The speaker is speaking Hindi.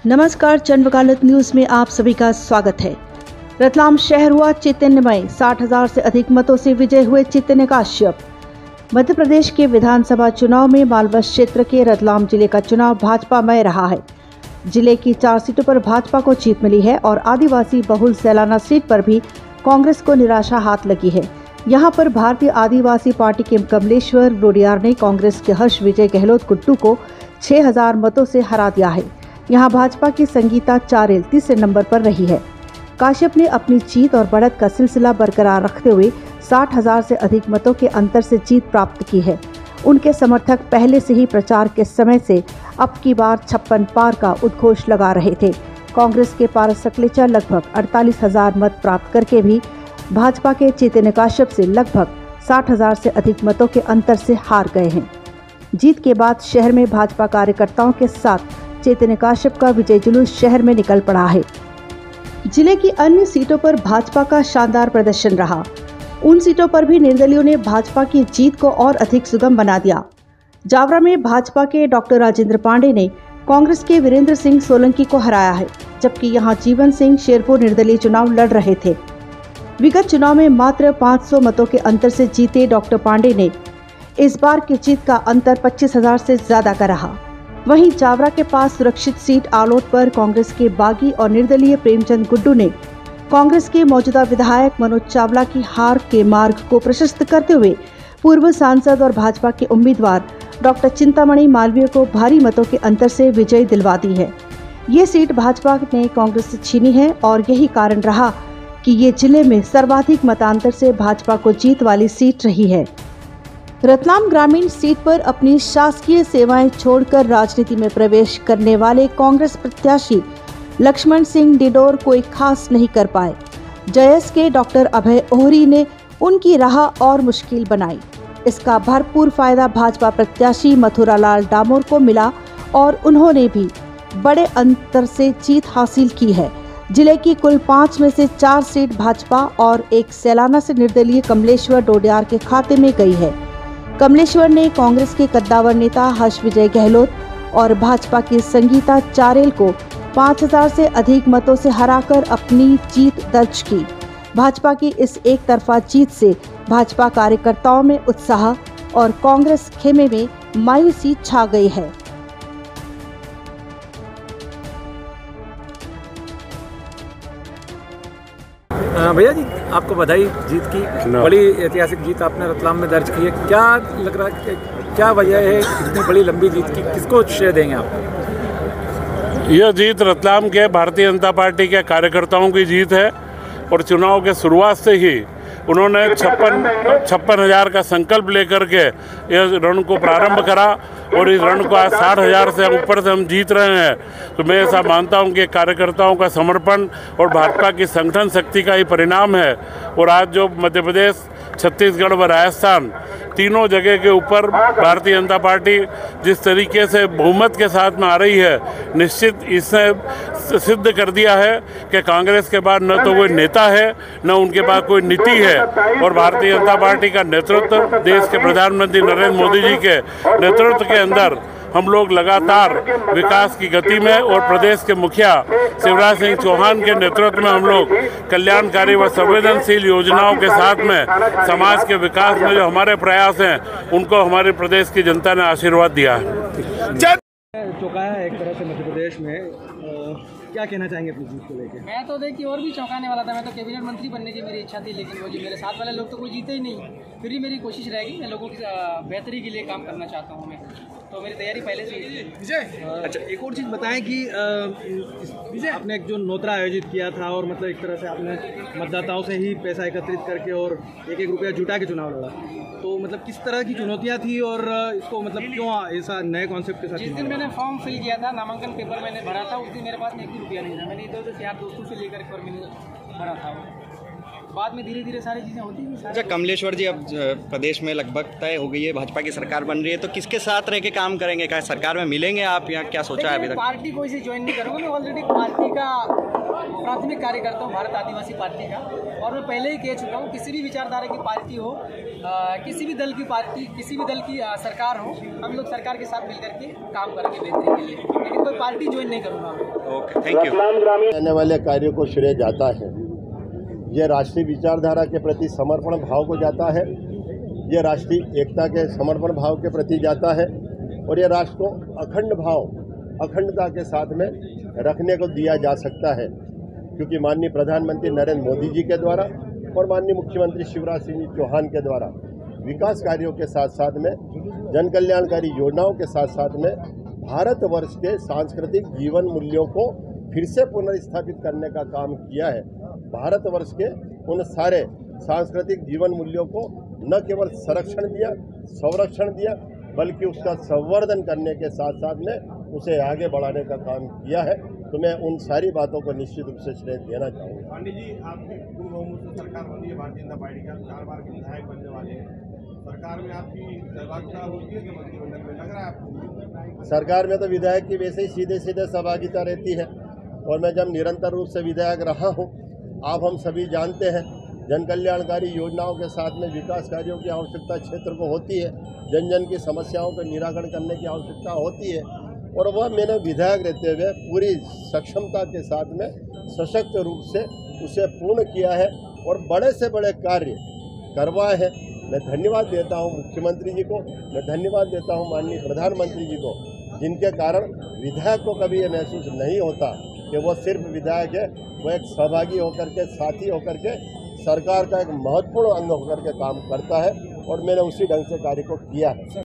नमस्कार, चंद वकालत न्यूज में आप सभी का स्वागत है। रतलाम शहर हुआ चैतन्यमय, 60,000 से अधिक मतों से विजय हुए चैतन्य काश्यप। मध्य प्रदेश के विधानसभा चुनाव में मालवा क्षेत्र के रतलाम जिले का चुनाव भाजपामय रहा है। जिले की 4 सीटों पर भाजपा को जीत मिली है और आदिवासी बहुल सैलाना सीट पर भी कांग्रेस को निराशा हाथ लगी है। यहाँ पर भारतीय आदिवासी पार्टी के कमलेश्वर डोडियार ने कांग्रेस के हर्ष विजय गहलोत गुड्डू को 6,000 मतों से हरा दिया है। यहाँ भाजपा की संगीता चारेल तीसरे नंबर पर रही है। काश्यप ने अपनी जीत और बढ़त का सिलसिला बरकरार रखते हुए 60,000 से अधिक मतों के अंतर से जीत प्राप्त की है। उनके समर्थक पहले से ही प्रचार के समय से अब की बार 56 पार का उद्घोष लगा रहे थे। कांग्रेस के पारस सकलेचा लगभग 48,000 मत प्राप्त करके भी भाजपा के चैतन्य काश्यप से लगभग 60,000 से अधिक मतों के अंतर से हार गए हैं। जीत के बाद शहर में भाजपा कार्यकर्ताओं के साथ चैतन्य काश्यप का विजय जुलूस शहर में निकल पड़ा है। जिले की अन्य सीटों पर भाजपा का शानदार प्रदर्शन रहा। उन सीटों पर भी निर्दलीयों ने भाजपा की जीत को और अधिक सुगम बना दिया। जावरा में भाजपा के डॉक्टर राजेंद्र पांडे ने कांग्रेस के वीरेंद्र सिंह सोलंकी को हराया है, जबकि यहां जीवन सिंह शेरपुर निर्दलीय चुनाव लड़ रहे थे। विगत चुनाव में मात्र 500 मतों के अंतर से जीते डॉक्टर पांडे ने इस बार की जीत का अंतर 25,000 से ज्यादा का रहा। वहीं जावरा के पास सुरक्षित सीट आलोट पर कांग्रेस के बागी और निर्दलीय प्रेमचंद गुड्डू ने कांग्रेस के मौजूदा विधायक मनोज चावला की हार के मार्ग को प्रशस्त करते हुए पूर्व सांसद और भाजपा के उम्मीदवार डॉक्टर चिंतामणि मालवीय को भारी मतों के अंतर से विजय दिलवा दी है। ये सीट भाजपा ने कांग्रेस से छीनी है और यही कारण रहा कि ये जिले में सर्वाधिक मतांतर से भाजपा को जीत वाली सीट रही है। रतलाम ग्रामीण सीट पर अपनी शासकीय सेवाएं छोड़कर राजनीति में प्रवेश करने वाले कांग्रेस प्रत्याशी लक्ष्मण सिंह डिडोर कोई खास नहीं कर पाए। जयस के डॉक्टर अभय ओहरी ने उनकी राह और मुश्किल बनाई। इसका भरपूर फायदा भाजपा प्रत्याशी मथुरालाल डामोर को मिला और उन्होंने भी बड़े अंतर से जीत हासिल की है। जिले की कुल 5 में से 4 सीट भाजपा और एक सैलाना से निर्दलीय कमलेश्वर डोडियार के खाते में गई है। कमलेश्वर ने कांग्रेस के कद्दावर नेता हर्ष विजय गहलोत और भाजपा की संगीता चारेल को 5,000 से अधिक मतों से हराकर अपनी जीत दर्ज की। भाजपा की इस एक तरफा जीत से भाजपा कार्यकर्ताओं में उत्साह और कांग्रेस खेमे में मायूसी छा गई है। भैया जी, आपको बधाई जीत की। बड़ी ऐतिहासिक जीत आपने रतलाम में दर्ज की है। क्या लग रहा है, क्या वजह है इतनी बड़ी लंबी जीत की? किसको श्रेय देंगे आप? यह जीत रतलाम के भारतीय जनता पार्टी के कार्यकर्ताओं की जीत है और चुनाव के शुरुआत से ही उन्होंने 56,000 का संकल्प लेकर के इस रण को प्रारंभ करा और इस रण को आज 60,000 से ऊपर से हम जीत रहे हैं। तो मैं ऐसा मानता हूं कि कार्यकर्ताओं का समर्पण और भाजपा की संगठन शक्ति का ही परिणाम है। और आज जो मध्य प्रदेश, छत्तीसगढ़ व राजस्थान तीनों जगह के ऊपर भारतीय जनता पार्टी जिस तरीके से बहुमत के साथ में आ रही है, निश्चित इसने सिद्ध कर दिया है कि कांग्रेस के बाद न तो कोई नेता है, न उनके पास कोई नीति है। और भारतीय जनता पार्टी का नेतृत्व देश के प्रधानमंत्री नरेंद्र मोदी जी के नेतृत्व के अंदर हम लोग लगातार विकास की गति में और प्रदेश के मुखिया शिवराज सिंह चौहान के नेतृत्व में हम लोग कल्याणकारी व संवेदनशील योजनाओं के साथ में समाज के विकास में जो हमारे प्रयास हैं, उनको हमारे प्रदेश की जनता ने आशीर्वाद दिया है। चौंकाया एक तरह से मध्य प्रदेश में, क्या कहना चाहेंगे अपनी जीत को लेकर? मैं तो देखिए और भी चौंकाने वाला था। मैं तो कैबिनेट मंत्री बनने की मेरी इच्छा थी, लेकिन वो जी मेरे साथ वाले लोग तो कोई जीते ही नहीं। फिर भी मेरी कोशिश रहेगी, मैं लोगों की बेहतरी के लिए काम करना चाहता हूँ मैं, तो मेरी तैयारी पहले से ही है। अच्छा, एक और चीज़ बताएं कि आपने एक जो नोतरा आयोजित किया था और मतलब एक तरह से आपने मतदाताओं से ही पैसा एकत्रित करके और एक रुपया जुटा के चुनाव लड़ा, तो मतलब किस तरह की चुनौतियाँ थी और इसको मतलब क्यों ऐसा नए कॉन्सेप्ट के साथ? जिस दिन मैंने फॉर्म फिल किया था, नामांकन पेपर मैंने भरा था, उस दिन मेरे पास 1 भी रुपया नहीं था। मैंने इधर उधर यार दोस्तों से लेकर के और मैंने भरा था। बाद में धीरे धीरे सारी चीज़ें होती हैं। अच्छा, कमलेश्वर जी, अब प्रदेश में लगभग तय हो गई है, भाजपा की सरकार बन रही है, तो किसके साथ रह के काम करेंगे? क्या सरकार में मिलेंगे आप, या क्या सोचा है अभी तक? पार्टी को इसे ज्वाइन नहीं करूँगा। मैं ऑलरेडी पार्टी का प्राथमिक कार्यकर्ता हूँ भारत आदिवासी पार्टी का, और मैं पहले ही कह चुका हूँ किसी भी विचारधारा की पार्टी हो, किसी भी दल की पार्टी, किसी भी दल की सरकार हो, हम लोग सरकार के साथ मिलकर के काम करेंगे बेहतरी के लिए, लेकिन कोई पार्टी ज्वाइन नहीं करूँगा। Okay, thank you. आने वाले कार्यों को श्रेय जाता है, ये राष्ट्रीय विचारधारा के प्रति समर्पण भाव को जाता है, ये राष्ट्रीय एकता के समर्पण भाव के प्रति जाता है, और ये राष्ट्र को अखंड भाव, अखंडता के साथ में रखने को दिया जा सकता है, क्योंकि माननीय प्रधानमंत्री नरेंद्र मोदी जी के द्वारा और माननीय मुख्यमंत्री शिवराज सिंह चौहान के द्वारा विकास कार्यों के साथ साथ में जन कल्याणकारी योजनाओं के साथ साथ में भारतवर्ष के सांस्कृतिक जीवन मूल्यों को फिर से पुनर्स्थापित करने का काम किया है। भारतवर्ष के उन सारे सांस्कृतिक जीवन मूल्यों को न केवल संरक्षण दिया, संरक्षण दिया, बल्कि उसका संवर्धन करने के साथ साथ में उसे आगे बढ़ाने का काम किया है। तो मैं उन सारी बातों को निश्चित रूप से श्रेय देना चाहूँगा। पांडे जी, आपकी पूर्ण बहुमत से सरकार बनी है भारतीय जनता पार्टी का, 4 बार के विधायक बनने वाले हैं, सरकार में आपकी सहभागिता होती है कि मंत्रिमंडल में लग रहा है आपको? सरकार में तो विधायक की वैसे ही सीधे सीधे सहभागिता रहती है, और मैं जब निरंतर रूप से विधायक रहा हूँ, आप हम सभी जानते हैं, जन कल्याणकारी योजनाओं के साथ में विकास कार्यों की आवश्यकता क्षेत्र को होती है, जन जन की समस्याओं का निराकरण करने की आवश्यकता होती है, और वह मैंने विधायक रहते हुए पूरी सक्षमता के साथ में सशक्त रूप से उसे पूर्ण किया है और बड़े से बड़े कार्य करवाए हैं। मैं धन्यवाद देता हूं मुख्यमंत्री जी को, मैं धन्यवाद देता हूं माननीय प्रधानमंत्री जी को, जिनके कारण विधायक को कभी ये महसूस नहीं होता कि वो सिर्फ विधायक है, वो एक सहभागी होकर के, साथी होकर के सरकार का एक महत्वपूर्ण अंग होकर के काम करता है, और मैंने उसी ढंग से कार्य को किया है।